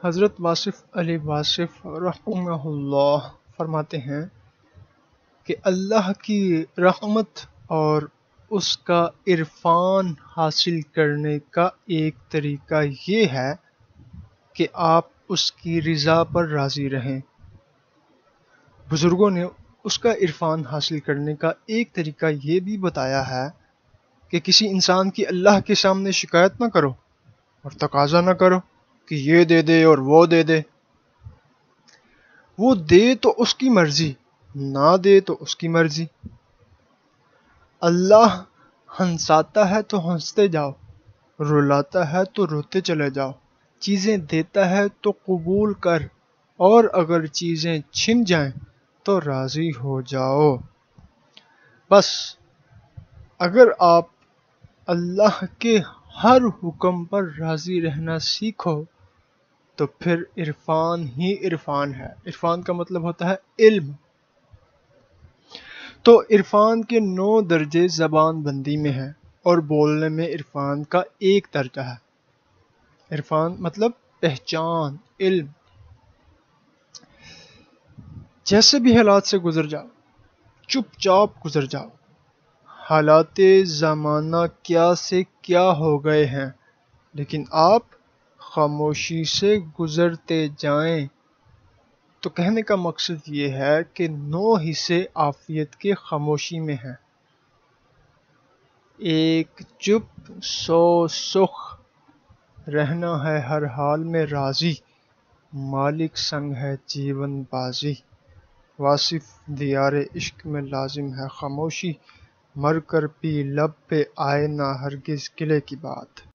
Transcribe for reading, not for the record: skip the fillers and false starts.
حضرت واصف علی واصف رحمہ اللہ فرماتے ہیں کہ اللہ کی رحمت اور اس کا عرفان حاصل کرنے کا ایک طریقہ یہ ہے کہ آپ اس کی رضا پر راضی رہیں۔ بزرگوں نے اس کا عرفان حاصل کرنے کا ایک طریقہ یہ بھی بتایا ہے کہ کسی انسان کی اللہ کے سامنے شکایت نہ کرو اور تقاضا نہ کرو کہ یہ دے دے اور وہ دے دے۔ وہ دے تو اس کی مرضی، نہ دے تو اس کی مرضی۔ اللہ ہنساتا ہے تو ہنستے جاؤ، رلاتا ہے تو روتے چلے جاؤ، چیزیں دیتا ہے تو قبول کر، اور اگر چیزیں چھن جائیں تو راضی ہو جاؤ۔ بس اگر آپ اللہ کے ہر حکم پر راضی رہنا سیکھو تو پھر عرفان ہی عرفان ہے۔ عرفان کا مطلب ہوتا ہے علم۔ تو عرفان کے 9 درجے زبان بندی میں ہیں اور بولنے میں عرفان کا ایک درجہ ہے۔ عرفان مطلب پہچان، علم۔ جیسے بھی حالات سے گزر جاؤ، چپ چاپ گزر جاؤ۔ حالات زمانہ کیا سے کیا ہو گئے ہیں، لیکن آپ خاموشی سے گزرتے جائیں۔ تو کہنے کا مقصد یہ ہے کہ 9 حصے عافیت کے خاموشی میں ہیں۔ 1 چپ 100 سخ، رہنا ہے ہر حال میں راضی، مالک سنگ ہے جیون بازی۔ واصف دیار عشق میں لازم ہے خاموشی، مر کر بھی لب پہ آئے نہ ہرگز گلے کی بات۔